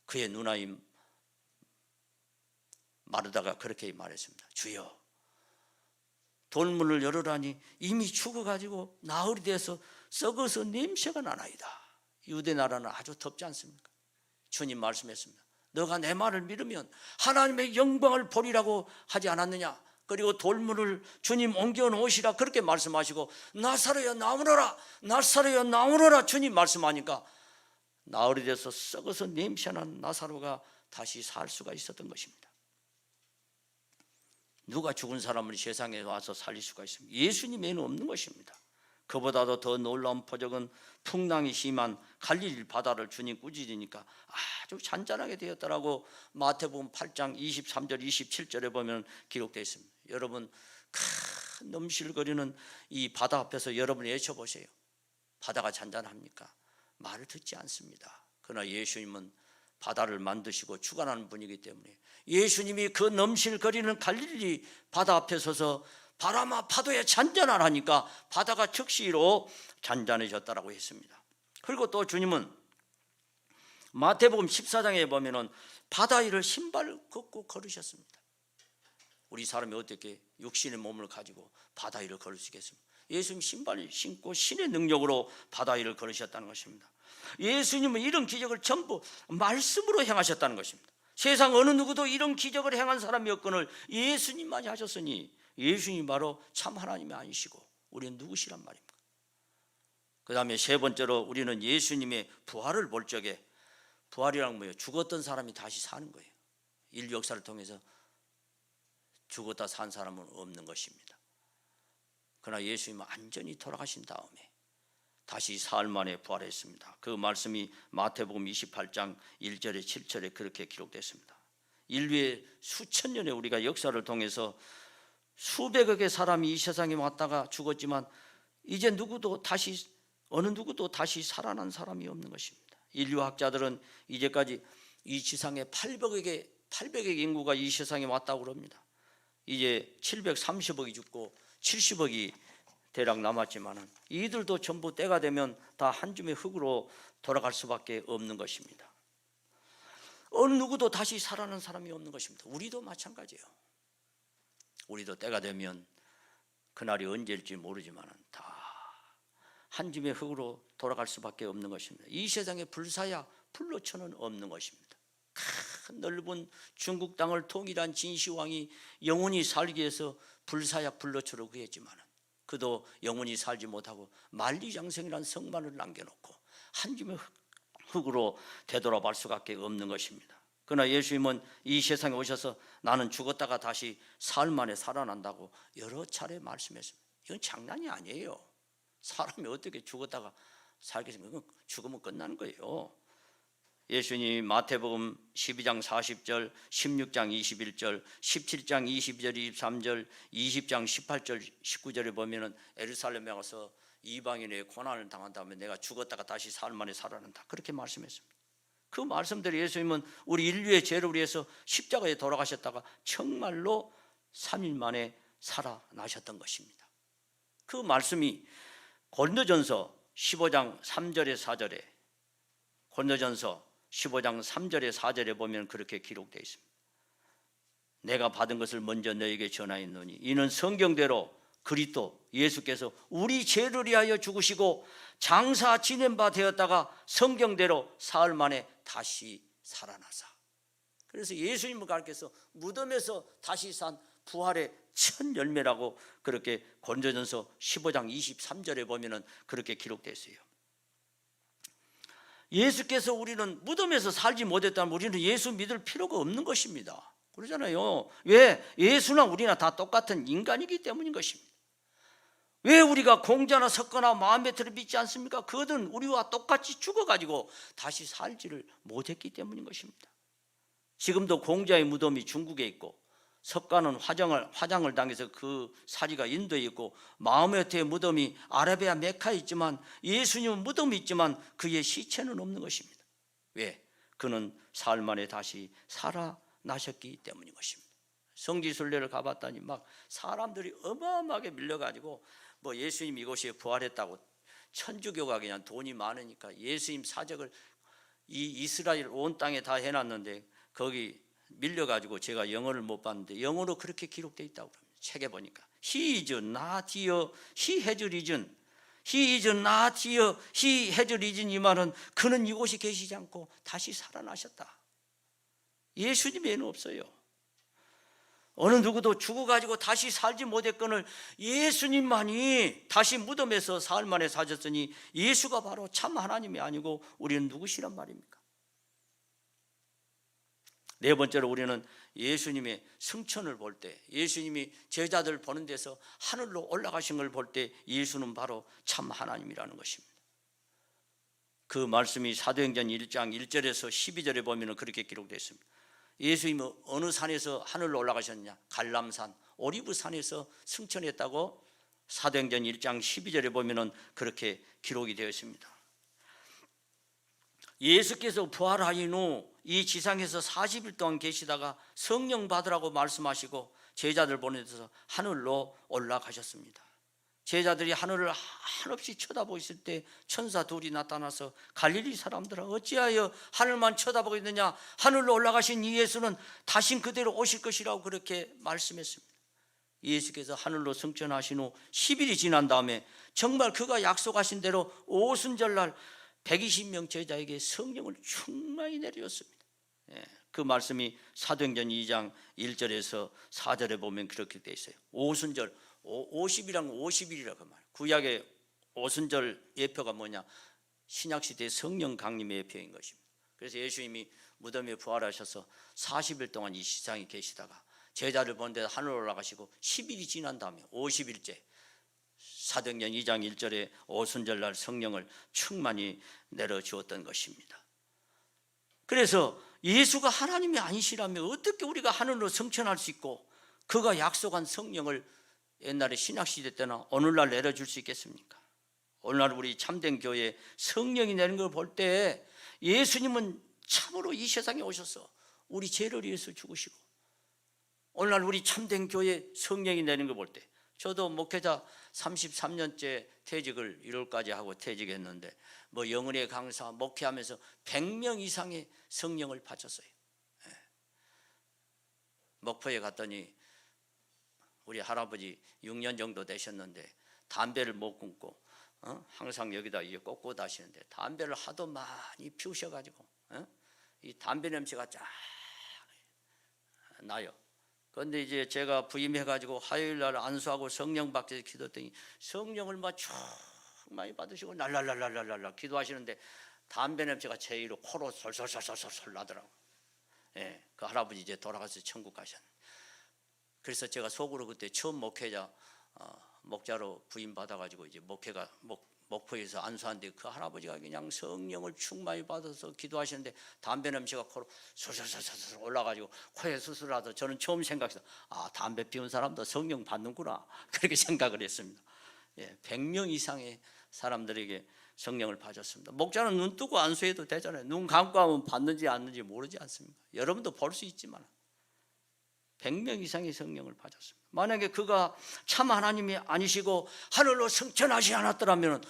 그의 누나인 마르다가 그렇게 말했습니다. 주여 돌문을 열어라니 이미 죽어가지고 나흘이 돼서 썩어서 냄새가 나나이다. 유대 나라는 아주 덥지 않습니까? 주님 말씀했습니다. 너가 내 말을 믿으면 하나님의 영광을 보리라고 하지 않았느냐. 그리고 돌문을 주님 옮겨 놓으시라 그렇게 말씀하시고 나사로야 나오너라. 나사로야 나오너라 주님 말씀하니까 나흘이 돼서 썩어서 냄새난 나사로가 다시 살 수가 있었던 것입니다. 누가 죽은 사람을 세상에 와서 살릴 수가 있습니까? 예수님에는 없는 것입니다. 그보다도 더 놀라운 표적은 풍랑이 심한 갈릴리 바다를 주님 꾸짖으니까 아주 잔잔하게 되었다라고 마태복음 8장 23절 27절에 보면 기록되어 있습니다. 여러분 큰 넘실거리는 이 바다 앞에서 여러분 외쳐보세요. 바다가 잔잔합니까? 말을 듣지 않습니다. 그러나 예수님은 바다를 만드시고 주관하는 분이기 때문에 예수님이 그 넘실거리는 갈릴리 바다 앞에 서서 바람아 파도에 잔잔하니까 바다가 즉시로 잔잔해졌다라고 했습니다. 그리고 또 주님은 마태복음 14장에 보면은 바다 위를 신발 걷고 걸으셨습니다. 우리 사람이 어떻게 육신의 몸을 가지고 바다 위를 걸을 수 있겠습니까? 예수님 신발을 신고 신의 능력으로 바다 위를 걸으셨다는 것입니다. 예수님은 이런 기적을 전부 말씀으로 행하셨다는 것입니다. 세상 어느 누구도 이런 기적을 행한 사람이 없거늘 예수님만이 하셨으니 예수님이 바로 참 하나님이 아니시고 우리는 누구시란 말입니까? 그 다음에 세 번째로 우리는 예수님의 부활을 볼 적에 부활이란 뭐예요? 죽었던 사람이 다시 사는 거예요. 인류 역사를 통해서 죽었다 산 사람은 없는 것입니다. 그러나 예수님은 완전히 돌아가신 다음에 다시 사흘 만에 부활했습니다. 그 말씀이 마태복음 28장 1절에 7절에 그렇게 기록됐습니다. 인류의 수천 년의 우리가 역사를 통해서 수백억의 사람이 이 세상에 왔다가 죽었지만 이제 어느 누구도 다시 살아난 사람이 없는 것입니다. 인류학자들은 이제까지 이 지상에 800억의 인구가 이 세상에 왔다고 그럽니다. 이제 730억이 죽고 70억이 대략 남았지만 이들도 전부 때가 되면 다 한 줌의 흙으로 돌아갈 수밖에 없는 것입니다. 어느 누구도 다시 살아난 사람이 없는 것입니다. 우리도 마찬가지예요. 우리도 때가 되면 그날이 언제일지 모르지만 다 한 줌의 흙으로 돌아갈 수밖에 없는 것입니다. 이 세상에 불사야 불로초는 없는 것입니다. 큰 넓은 중국 땅을 통일한 진시황이 영원히 살기 위해서 불사약 불로초를 구했지만 그도 영원히 살지 못하고 만리장성이라는 성만을 남겨놓고 한 줌의 흙으로 되돌아갈 수밖에 없는 것입니다. 그러나 예수님은 이 세상에 오셔서 나는 죽었다가 다시 사흘 만에 살아난다고 여러 차례 말씀했습니다. 이건 장난이 아니에요. 사람이 어떻게 죽었다가 살겠습니까? 죽으면 끝나는 거예요. 예수님이 마태복음 12장 40절, 16장 21절, 17장 22절, 23절, 20장 18절, 19절에 보면은 예루살렘에 가서 이방인의 고난을 당한 다음에 내가 죽었다가 다시 사흘 만에 살아난다, 그렇게 말씀했습니다. 그 말씀대로 예수님은 우리 인류의 죄를 위해서 십자가에 돌아가셨다가 정말로 3일 만에 살아나셨던 것입니다. 그 말씀이 고린도전서 15장 3절에 4절에 고린도전서 15장 3절에 4절에 보면 그렇게 기록되어 있습니다. 내가 받은 것을 먼저 너에게 전하였노니 이는 성경대로 그리스도 예수께서 우리 죄를 위하여 죽으시고 장사 지낸 바 되었다가 성경대로 사흘 만에 다시 살아나사. 그래서 예수님을 가르쳐서 무덤에서 다시 산 부활의 첫 열매라고 그렇게 고린도전서 15장 23절에 보면은 그렇게 기록되어 있어요. 예수께서 우리는 무덤에서 살지 못했다면 우리는 예수 믿을 필요가 없는 것입니다. 그러잖아요. 왜? 예수나 우리나 다 똑같은 인간이기 때문인 것입니다. 왜 우리가 공자나 석가나 마음베트를 믿지 않습니까? 그들은 우리와 똑같이 죽어가지고 다시 살지를 못했기 때문인 것입니다. 지금도 공자의 무덤이 중국에 있고 석가는 화장을 당해서 그 사리가 인도에 있고 마호메트의 무덤이 아라비아 메카에 있지만 예수님은 무덤이 있지만 그의 시체는 없는 것입니다. 왜? 그는 사흘 만에 다시 살아나셨기 때문인 것입니다. 성지순례를 가봤더니 막 사람들이 어마어마하게 밀려가지고 뭐 예수님 이곳에 부활했다고, 천주교가 그냥 돈이 많으니까 예수님 사적을 이 이스라엘 온 땅에 다 해놨는데 거기 밀려가지고 제가 영어를 못 봤는데 영어로 그렇게 기록되어 있다고 합니다. 책에 보니까 He is not here, He has risen. He is not here, He has risen. 이 말은 그는 이곳에 계시지 않고 다시 살아나셨다. 예수님 외에는 없어요. 어느 누구도 죽어가지고 다시 살지 못했거늘 예수님만이 다시 무덤에서 사흘 만에 사셨으니 예수가 바로 참 하나님이 아니고 우리는 누구시란 말입니까? 네 번째로 우리는 예수님의 승천을 볼 때, 예수님이 제자들 보는 데서 하늘로 올라가신 걸 볼 때 예수는 바로 참 하나님이라는 것입니다. 그 말씀이 사도행전 1장 1절에서 12절에 보면 그렇게 기록되어 있습니다. 예수님은 어느 산에서 하늘로 올라가셨냐? 갈람산, 오리브산에서 승천했다고 사도행전 1장 12절에 보면 그렇게 기록이 되어 있습니다. 예수께서 부활하신 후 이 지상에서 40일 동안 계시다가 성령 받으라고 말씀하시고 제자들 보내셔서 하늘로 올라가셨습니다. 제자들이 하늘을 한없이 쳐다보고 있을 때 천사 둘이 나타나서 갈릴리 사람들아 어찌하여 하늘만 쳐다보고 있느냐? 하늘로 올라가신 이 예수는 다신 그대로 오실 것이라고 그렇게 말씀했습니다. 예수께서 하늘로 승천하신 후 10일이 지난 다음에 정말 그가 약속하신 대로 오순절날 120명 제자에게 성령을 충만히 내렸습니다. 그 말씀이 사도행전 2장 1절에서 4절에 보면 그렇게 되어 있어요. 오순절, 50이랑 50일이라고 말해요. 구약의 오순절 예표가 뭐냐? 신약시대의 성령 강림의 예표인 것입니다. 그래서 예수님이 무덤에 부활하셔서 40일 동안 이 세상에 계시다가 제자를 본 데 하늘로 올라가시고 10일이 지난 다음에 50일째 사도행전 2장 1절에 오순절날 성령을 충만히 내려주었던 것입니다. 그래서 예수가 하나님이 아니시라면 어떻게 우리가 하늘로 승천할 수 있고 그가 약속한 성령을 옛날에 신약시대 때나 오늘날 내려줄 수 있겠습니까? 오늘날 우리 참된 교회에 성령이 내는 걸 볼 때 예수님은 참으로 이 세상에 오셔서 우리 죄를 위해서 죽으시고 오늘날 우리 참된 교회에 성령이 내는 걸 볼 때 저도 목회자 33년째 퇴직을 1월까지 하고 퇴직했는데 뭐 영은의 강사 목회하면서 100명 이상의 성령을 바쳤어요. 목포에 갔더니 우리 할아버지 6년 정도 되셨는데 담배를 못 끊고 항상 여기다 이제 꽂고 다시는데 담배를 하도 많이 피우셔가지고 이 담배 냄새가 쫙 나요. 그런데 이제 제가 부임해가지고 화요일날 안수하고 성령 받기 위해서 기도했더니 성령을 막 많이 받으시고 날랄랄랄랄랄 기도하시는데 담배 냄새가 제일로 코로 솔솔솔솔솔 나더라고. 예, 그 할아버지 이제 돌아가서 천국 가셨네. 그래서 제가 속으로 그때 처음 목회자 목자로 부임 받아가지고 이제 목포에서 안수하는데 그 할아버지가 그냥 성령을 충만히 받아서 기도하시는데 담배 냄새가 코로 솔솔솔솔 올라가지고 코에 수술하다 저는 처음 생각해서 담배 피운 사람도 성령 받는구나 그렇게 생각을 했습니다. 100명 이상의 사람들에게 성령을 받았습니다. 목자는 눈 뜨고 안수해도 되잖아요. 눈 감고 하면 받는지 않는지 모르지 않습니까? 여러분도 볼 수 있지만 100명 이상의 성령을 받았습니다. 만약에 그가 참 하나님이 아니시고 하늘로 승천하지 않았더라면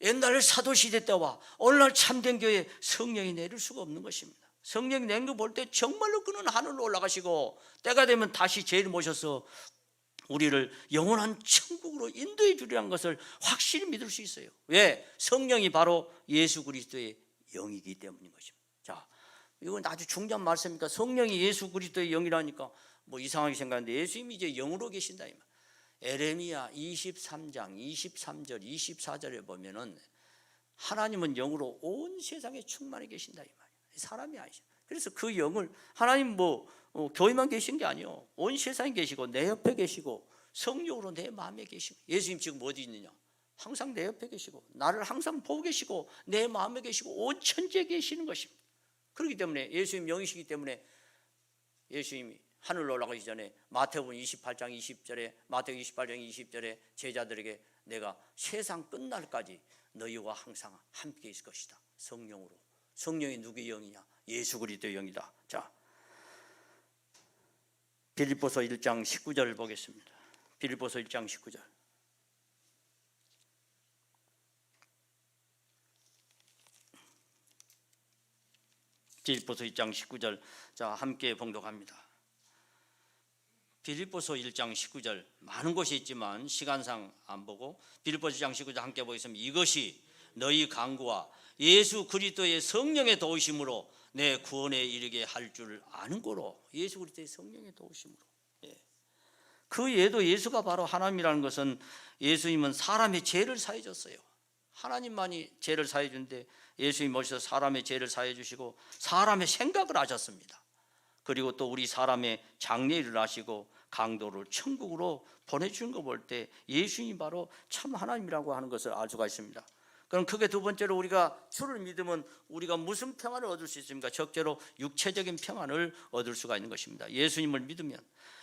옛날 사도시대 때와 오늘날 참된 교회에 성령이 내릴 수가 없는 것입니다. 성령이 내린 거 볼 때 정말로 그는 하늘로 올라가시고 때가 되면 다시 죄를 모셔서 우리를 영원한 천국으로 인도해 주리라는 것을 확실히 믿을 수 있어요. 왜? 성령이 바로 예수 그리스도의 영이기 때문인 것입니다. 자, 이건 아주 중요한 말씀이니까 성령이 예수 그리스도의 영이라니까 뭐 이상하게 생각하는데 예수님이 이제 영으로 계신다 이 말. 에레미야 23장 23절 24절에 보면은 하나님은 영으로 온 세상에 충만해 계신다 이 말이에요. 사람이 아니죠. 그래서 그 영을 하나님 교회만 계신 게 아니에요. 온 세상에 계시고 내 옆에 계시고 성령으로 내 마음에 계시고 예수님 지금 어디 있느냐? 항상 내 옆에 계시고 나를 항상 보고 계시고 내 마음에 계시고 온 천지에 계시는 것입니다. 그렇기 때문에 예수님 영이시기 때문에 예수님이 하늘로 올라가기 전에 마태복음 28장 20절에 마태복음 28장 20절에 제자들에게 내가 세상 끝날까지 너희와 항상 함께 있을 것이다. 성령으로. 성령이 누구의 영이냐? 예수 그리스도의 영이다. 자, 빌립보서 1장 19절을 보겠습니다. 빌립보서 1장 19절. 빌립보서 1장 19절. 자, 함께 봉독합니다. 빌립보서 1장 19절 많은 곳이 있지만 시간상 안 보고 빌립보서 1장 19절 함께 보겠습니다. 이것이 너희 강구와 예수 그리스도의 성령의 도우심으로 내 구원에 이르게 할 줄 아는 거로. 예수 그리스도의 성령의 도우심으로. 그 예도 예수가 바로 하나님이라는 것은 예수님은 사람의 죄를 사해 줬어요. 하나님만이 죄를 사해 주는데 예수님이 오셔서 사람의 죄를 사해 주시고 사람의 생각을 하셨습니다. 그리고 또 우리 사람의 장례일을 하시고 강도를 천국으로 보내주는 거 볼 때 예수님이 바로 참 하나님이라고 하는 것을 알 수가 있습니다. 그럼 크게 두 번째로 우리가 주를 믿으면 우리가 무슨 평안을 얻을 수 있습니까? 적재로 육체적인 평안을 얻을 수가 있는 것입니다. 예수님을 믿으면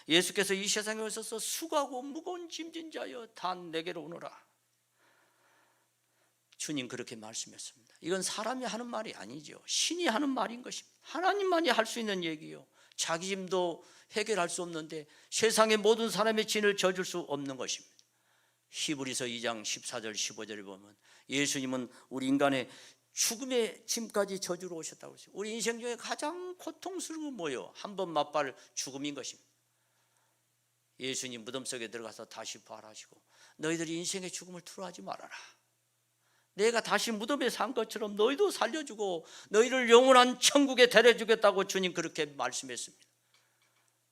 예수께서 이 세상에 오셔서 수고하고 무거운 짐진 자여 다 내게로 오너라. 주님 그렇게 말씀했습니다. 이건 사람이 하는 말이 아니죠. 신이 하는 말인 것입니다. 하나님만이 할 수 있는 얘기요. 자기 짐도 해결할 수 없는데 세상의 모든 사람의 짐을 져줄 수 없는 것입니다. 히브리서 2장 14절 15절에 보면 예수님은 우리 인간의 죽음의 짐까지 져주러 오셨다고 했어요. 우리 인생 중에 가장 고통스러운 건 뭐예요? 한 번 맛볼 죽음인 것입니다. 예수님 무덤 속에 들어가서 다시 부활하시고 너희들이 인생의 죽음을 두려워하지 말아라. 내가 다시 무덤에 산 것처럼 너희도 살려주고 너희를 영원한 천국에 데려주겠다고 주님 그렇게 말씀했습니다.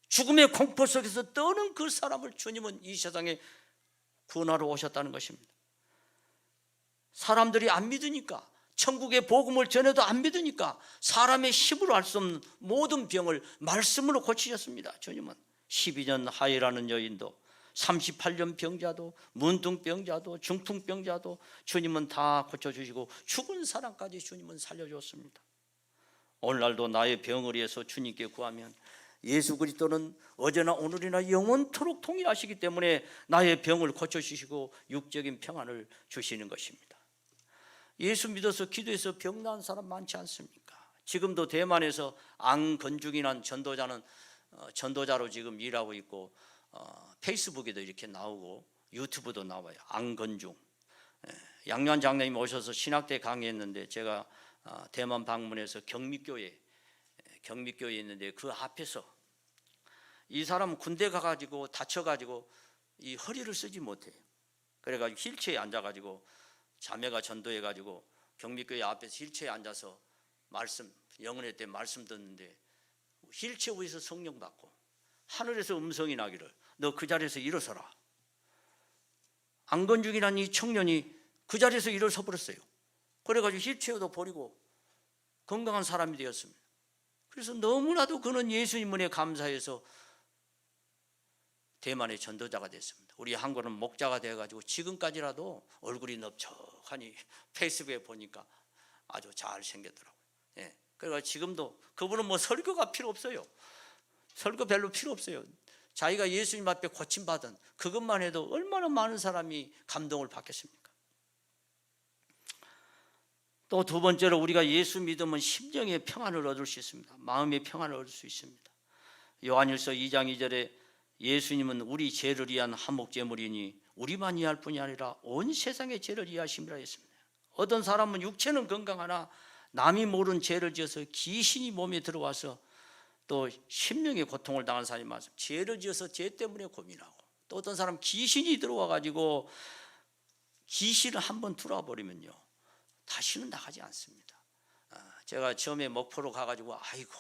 죽음의 공포 속에서 떠는 그 사람을 주님은 이 세상에 구원하러 오셨다는 것입니다. 사람들이 안 믿으니까 천국의 복음을 전해도 안 믿으니까 사람의 힘으로 할 수 없는 모든 병을 말씀으로 고치셨습니다. 주님은 12년 하이라는 여인도 38년 병자도 문둥병자도 중풍병자도 주님은 다 고쳐주시고 죽은 사람까지 주님은 살려줬습니다. 오늘날도 나의 병을 위해서 주님께 구하면 예수 그리스도는 어제나 오늘이나 영원토록 동일하시기 때문에 나의 병을 고쳐주시고 육적인 평안을 주시는 것입니다. 예수 믿어서 기도해서 병 나은 사람 많지 않습니까? 지금도 대만에서 안건중이라는 전도자로 지금 일하고 있고 페이스북에도 이렇게 나오고 유튜브도 나와요. 안건중 양요한 장로님 오셔서 신학대 강의했는데 제가 대만 방문해서 경미교회에 있는데 그 앞에서 이 사람은 군대 가가지고 다쳐가지고 이 허리를 쓰지 못해요. 그래가지고 휠체어에 앉아가지고 자매가 전도해가지고 경미교회 앞에서 휠체어에 앉아서 영은회 때 말씀 듣는데 휠체어 위에서 성령 받고 하늘에서 음성이 나기를 너 그 자리에서 일어서라. 안건중이라는 이 청년이 그 자리에서 일어서 버렸어요. 그래가지고 휠체어도 버리고 건강한 사람이 되었습니다. 그래서 너무나도 그는 예수님 은혜에 감사해서 대만의 전도자가 됐습니다. 우리 한국은 목자가 되어가지고 지금까지라도 얼굴이 넓적하니 페이스북에 보니까 아주 잘 생겼더라고요. 그래서 지금도 그분은 설교가 필요 없어요. 설교 별로 필요 없어요. 자기가 예수님 앞에 고침받은 그것만 해도 얼마나 많은 사람이 감동을 받겠습니까? 또 두 번째로 우리가 예수 믿으면 심령의 평안을 얻을 수 있습니다. 마음의 평안을 얻을 수 있습니다. 요한일서 2장 2절에 예수님은 우리 죄를 위한 한목제물이니 우리만 이해할 뿐이 아니라 온 세상의 죄를 이해하심이라 했습니다. 어떤 사람은 육체는 건강하나 남이 모르는 죄를 지어서 귀신이 몸에 들어와서 또 심령의 고통을 당한 사람이 많습니다. 죄를 지어서 죄 때문에 고민하고, 또 어떤 사람은 귀신이 들어와 가지고 귀신을 한번 들어와 버리면요 다시는 나가지 않습니다. 제가 처음에 목포로 가가지고 아이고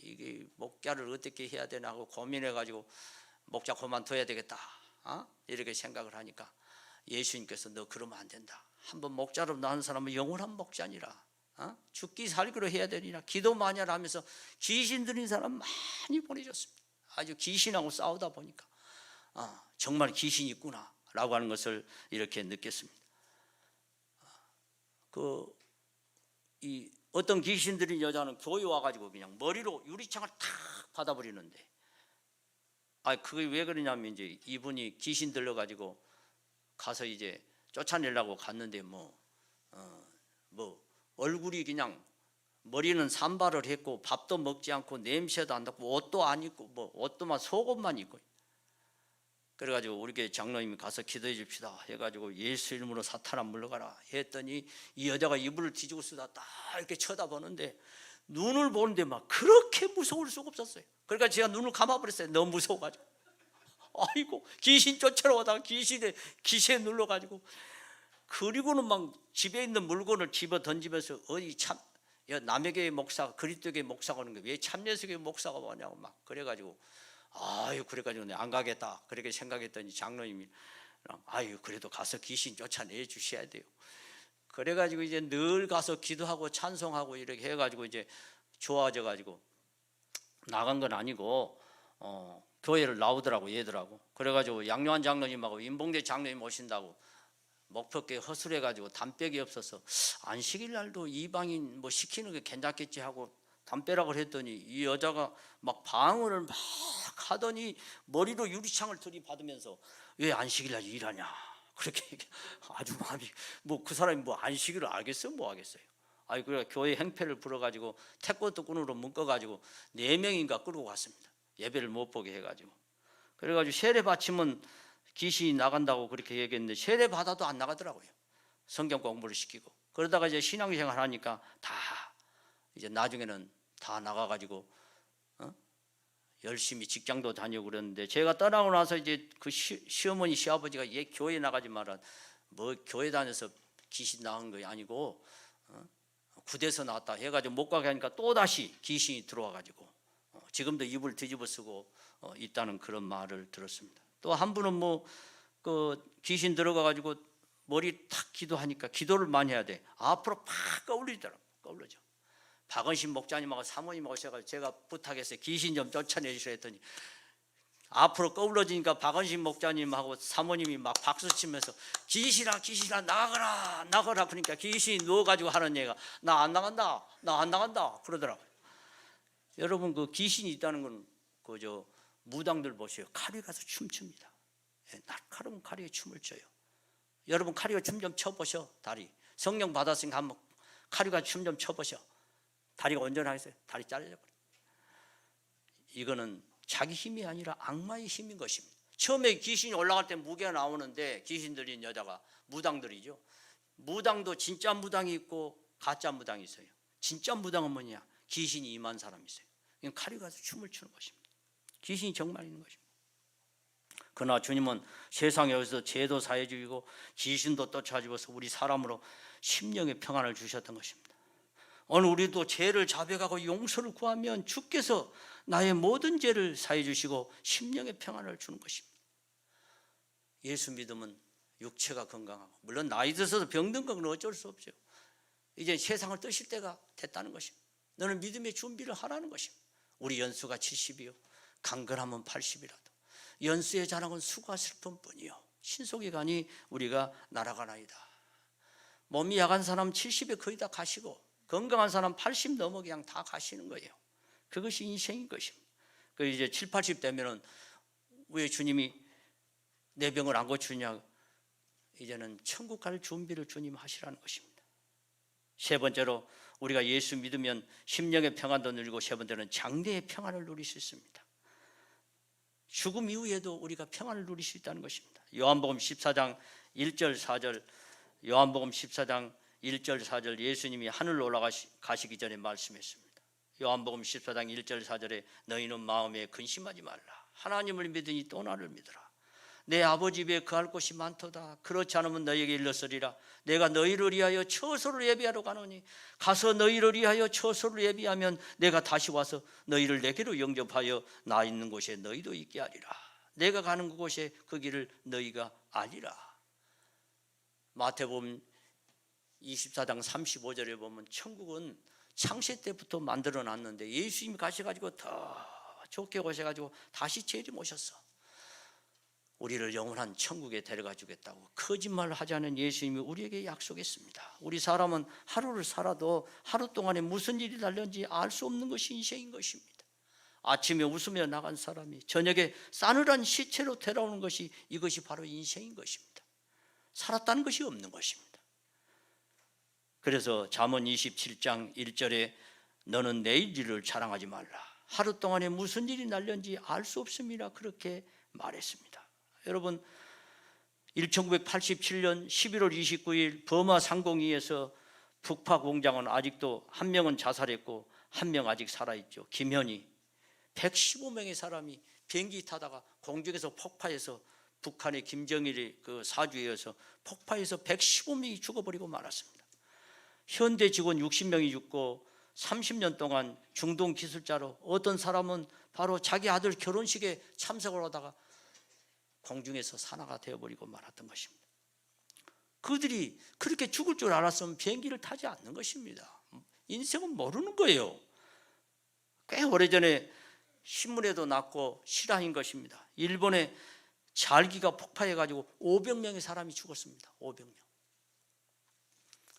이게 목자를 어떻게 해야 되나 하고 고민해가지고 목자 그만둬야 되겠다 이렇게 생각을 하니까 예수님께서 너 그러면 안 된다. 한번 목자로 나온 사람은 영원한 목자니라. 죽기 살기로 해야 되니라. 기도 많이 하라 하면서 귀신 들린 사람 많이 보내줬습니다. 아주 귀신하고 싸우다 보니까 정말 귀신이 있구나 라고 하는 것을 이렇게 느꼈습니다. 어떤 귀신 들린 여자는 교회 와가지고 그냥 머리로 유리창을 탁 받아버리는데, 그게 왜 그러냐면 이제 이분이 귀신 들려가지고 가서 이제 쫓아내려고 갔는데 얼굴이 그냥 머리는 산발을 했고 밥도 먹지 않고 냄새도 안 나고 옷도 안 입고 옷도만 속옷만 입고, 그래가지고 우리 교회 장로님이 가서 기도해 줍시다 해가지고 예수 이름으로 사탄아 물러가라 했더니 이 여자가 이불을 뒤지고 쓰다 딱 이렇게 쳐다보는데 눈을 보는데 막 그렇게 무서울 수가 없었어요. 그러니까 제가 눈을 감아버렸어요. 너무 무서워가지고. 아이고 귀신 쫓아오다가 귀신에 눌러가지고, 그리고는 막 집에 있는 물건을 집어 던지면서 남의 교회 목사가 그리스도 교회 목사가 오는 게 왜 참예수 교회 목사가 오냐고 막 그래가지고 그래가지고 내가 안 가겠다 그렇게 생각했더니 장로님이 그래도 가서 귀신 쫓아내 주셔야 돼요. 그래가지고 이제 늘 가서 기도하고 찬송하고 이렇게 해가지고 이제 좋아져 가지고 나간 건 아니고 교회를 나오더라고 얘들하고. 그래가지고 양요한 장로님하고 임봉대 장로님 오신다고 목표께 허술해가지고 담백이 없어서 안식일 날도 이방인 시키는 게 괜찮겠지 하고 담배라고 했더니 이 여자가 막 방언을 막 하더니 머리로 유리창을 들이받으면서 왜 안식일 날 일하냐 그렇게 아주 마음이 그 사람이 안식일을 알겠어요? 뭐 하겠어요? 그래 교회 행패를 불어가지고 태권도 꾼으로 묶어가지고 4명인가 끌고 갔습니다. 예배를 못 보게 해가지고. 그래가지고 세례 받치면 귀신이 나간다고 그렇게 얘기했는데 세례 받아도 안 나가더라고요. 성경 공부를 시키고. 그러다가 이제 신앙생활 하니까 다 이제 나중에는 다 나가가지고 열심히 직장도 다니고 그랬는데, 제가 떠나고 나서 이제 그 시어머니 시아버지가 얘 교회 나가지 마라, 교회 다녀서 귀신 나온 거 아니고 구대서 나왔다 해가지고 못 가게 하니까 또 다시 귀신이 들어와가지고 지금도 이불 뒤집어 쓰고 있다는 그런 말을 들었습니다. 또 한 분은 귀신 들어가가지고 머리 탁 기도하니까 기도를 많이 해야 돼. 앞으로 팍 떠올르죠. 박은신 목자님하고 사모님하고 오셔가지고 제가 부탁했어요. 귀신 좀 쫓아내 주시라 했더니 앞으로 꺼울러지니까 박은신 목자님하고 사모님이 막 박수 치면서 귀신아 나가라 그러니까 귀신이 누워가지고 하는 얘기가 나 안 나간다 그러더라고요. 여러분 그 귀신이 있다는 건 무당들 보세요. 카리에 가서 춤춥니다. 날카로운 카리에 춤을 춰요. 여러분 카리가 춤 좀 춰보셔. 다리 성령 받았으니까 한번 카리가 춤 좀 춰보셔. 다리가 온전하겠어요? 다리 잘려버려요. 이거는 자기 힘이 아니라 악마의 힘인 것입니다. 처음에 귀신이 올라갈 때 무게가 나오는데 귀신 들린 여자가 무당들이죠. 무당도 진짜 무당이 있고 가짜 무당이 있어요. 진짜 무당은 뭐냐? 귀신이 임한 사람이 있어요. 이건 칼이 가서 춤을 추는 것입니다. 귀신이 정말 있는 것입니다. 그러나 주님은 세상에 오셔서 죄도 사해 주시고 귀신도 쫓아주어서 우리 사람으로 심령의 평안을 주셨던 것입니다. 오늘 우리도 죄를 자백하고 용서를 구하면 주께서 나의 모든 죄를 사해 주시고 심령의 평안을 주는 것입니다. 예수 믿으면 육체가 건강하고, 물론 나이 들어서 병든 건 어쩔 수 없죠. 이제 세상을 떠실 때가 됐다는 것입니다. 너는 믿음의 준비를 하라는 것입니다. 우리 연수가 70이요 강건하면 80이라도 연수의 자랑은 수가 슬픔뿐이요 신속이 가니 우리가 날아가나이다. 몸이 약한 사람 70에 거의 다 가시고 건강한 사람 80 넘어 그냥 다 가시는 거예요. 그것이 인생인 것입니다. 그 이제 7, 80 되면은 왜 주님이 내 병을 안 고치냐? 이제는 천국 갈 준비를 주님 하시라는 것입니다. 세 번째로 우리가 예수 믿으면 심령의 평안도 누리고, 세 번째는 장래의 평안을 누릴 수 있습니다. 죽음 이후에도 우리가 평안을 누릴 수 있다는 것입니다. 요한복음 14장 1절 4절, 요한복음 14장 1절 4절 예수님이 하늘로 올라가시기 전에 말씀했습니다. 요한복음 14장 1절 4절에 너희는 마음에 근심하지 말라. 하나님을 믿으니 또 나를 믿으라. 내 아버지 집에 거할 곳이 많도다. 그렇지 않으면 너희에게 일렀으리라. 내가 너희를 위하여 처소를 예비하러 가노니 가서 너희를 위하여 처소를 예비하면 내가 다시 와서 너희를 내게로 영접하여 나 있는 곳에 너희도 있게 하리라. 내가 가는 그곳에 그 길을 너희가 알리라. 마태복음 24장 35절에 보면 천국은 창세 때부터 만들어 놨는데 예수님이 가셔가지고 더 좋게 오셔가지고 다시 재림오셨어. 우리를 영원한 천국에 데려가 주겠다고 거짓말을 하지 않은 예수님이 우리에게 약속했습니다. 우리 사람은 하루를 살아도 하루 동안에 무슨 일이 날는지 알 수 없는 것이 인생인 것입니다. 아침에 웃으며 나간 사람이 저녁에 싸늘한 시체로 돌아오는 것이, 이것이 바로 인생인 것입니다. 살았다는 것이 없는 것입니다. 그래서 잠언 27장 1절에 너는 내일 일을 자랑하지 말라. 하루 동안에 무슨 일이 날는지 알 수 없음이라 그렇게 말했습니다. 여러분, 1987년 11월 29일 버마 상공위에서 북파 공장은 아직도 한 명은 자살했고 한 명 아직 살아있죠. 김현희. 115명의 사람이 비행기 타다가 공중에서 폭파해서, 북한의 김정일이 그 사주에서 폭파해서 115명이 죽어버리고 말았습니다. 현대 직원 60명이 죽고 30년 동안 중동 기술자로, 어떤 사람은 바로 자기 아들 결혼식에 참석을 하다가 공중에서 산화가 되어버리고 말았던 것입니다. 그들이 그렇게 죽을 줄 알았으면 비행기를 타지 않는 것입니다. 인생은 모르는 거예요. 꽤 오래전에 신문에도 났고 실화인 것입니다. 일본의 잘기가 폭파해가지고 500명의 사람이 죽었습니다. 500명.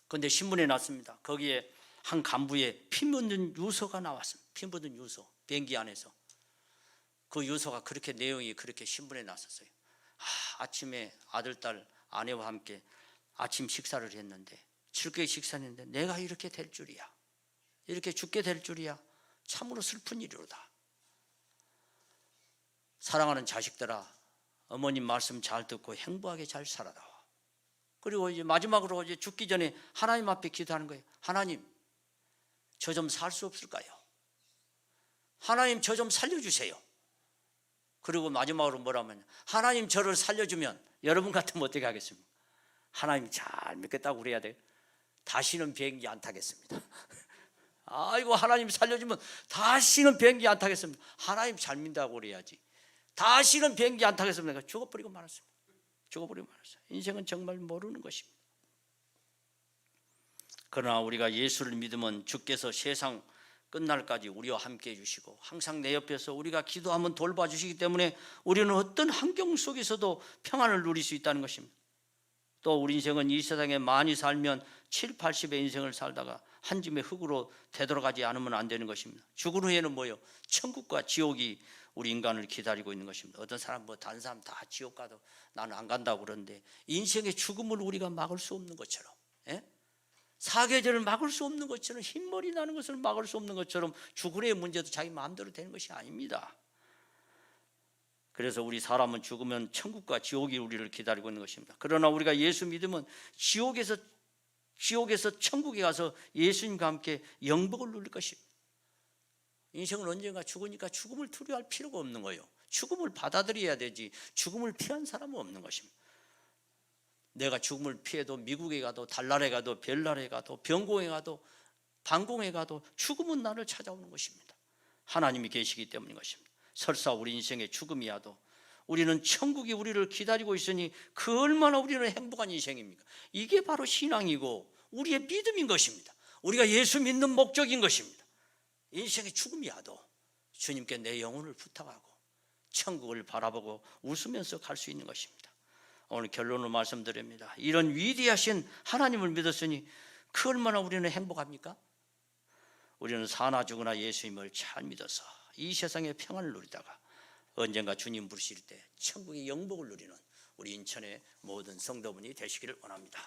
그런데 신문에 났습니다. 거기에 한 간부의 피 묻은 유서가 나왔습니다. 피 묻은 유서, 비행기 안에서. 그 유서가 그렇게, 내용이 그렇게 신문에 났었어요. 아침에 아들, 딸, 아내와 함께 아침 식사를 했는데, 즐겁게 식사했는데 내가 이렇게 될 줄이야, 이렇게 죽게 될 줄이야. 참으로 슬픈 일이로다. 사랑하는 자식들아, 어머님 말씀 잘 듣고 행복하게 잘 살아라. 그리고 이제 마지막으로 이제 죽기 전에 하나님 앞에 기도하는 거예요. 하나님, 저 좀 살 수 없을까요? 하나님, 저 좀 살려주세요. 그리고 마지막으로 뭐라면, 하나님 저를 살려주면, 여러분 같으면 어떻게 하겠습니까? 하나님 잘 믿겠다고 그래야 돼요. 다시는 비행기 안 타겠습니다. 아이고, 하나님 살려주면 다시는 비행기 안 타겠습니다. 하나님 잘 믿다고 그래야지. 다시는 비행기 안 타겠습니다. 죽어버리고 말았습니다. 죽어버리고 말았어요. 인생은 정말 모르는 것입니다. 그러나 우리가 예수를 믿으면 주께서 세상 끝날까지 우리와 함께 해주시고 항상 내 옆에서 우리가 기도하면 돌봐주시기 때문에 우리는 어떤 환경 속에서도 평안을 누릴 수 있다는 것입니다. 또 우리 인생은 이 세상에 많이 살면 7, 80의 인생을 살다가 한 줌의 흙으로 되돌아가지 않으면 안 되는 것입니다. 죽은 후에는 뭐요? 천국과 지옥이 우리 인간을 기다리고 있는 것입니다. 어떤 사람, 다른 사람 다 지옥 가도 나는 안 간다고 그러는데, 인생의 죽음을 우리가 막을 수 없는 것처럼, 사계절을 막을 수 없는 것처럼, 흰머리 나는 것을 막을 수 없는 것처럼 죽으려의 문제도 자기 마음대로 되는 것이 아닙니다. 그래서 우리 사람은 죽으면 천국과 지옥이 우리를 기다리고 있는 것입니다. 그러나 우리가 예수 믿으면 지옥에서 천국에 가서 예수님과 함께 영복을 누릴 것입니다. 인생은 언젠가 죽으니까 죽음을 두려워할 필요가 없는 거예요. 죽음을 받아들여야 되지, 죽음을 피한 사람은 없는 것입니다. 내가 죽음을 피해도 미국에 가도 달나라에 가도 별나라에 가도 병공에 가도 반공에 가도 죽음은 나를 찾아오는 것입니다. 하나님이 계시기 때문인 것입니다. 설사 우리 인생의 죽음이 와도 우리는 천국이 우리를 기다리고 있으니 그 얼마나 우리는 행복한 인생입니까? 이게 바로 신앙이고 우리의 믿음인 것입니다. 우리가 예수 믿는 목적인 것입니다. 인생의 죽음이 와도 주님께 내 영혼을 부탁하고 천국을 바라보고 웃으면서 갈 수 있는 것입니다. 오늘 결론으로 말씀드립니다. 이런 위대하신 하나님을 믿었으니 그 얼마나 우리는 행복합니까? 우리는 사나 죽으나 예수님을 잘 믿어서 이 세상의 평안을 누리다가 언젠가 주님 부르실 때 천국의 영복을 누리는 우리 인천의 모든 성도분이 되시기를 원합니다.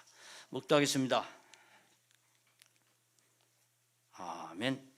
묵도하겠습니다. 아멘.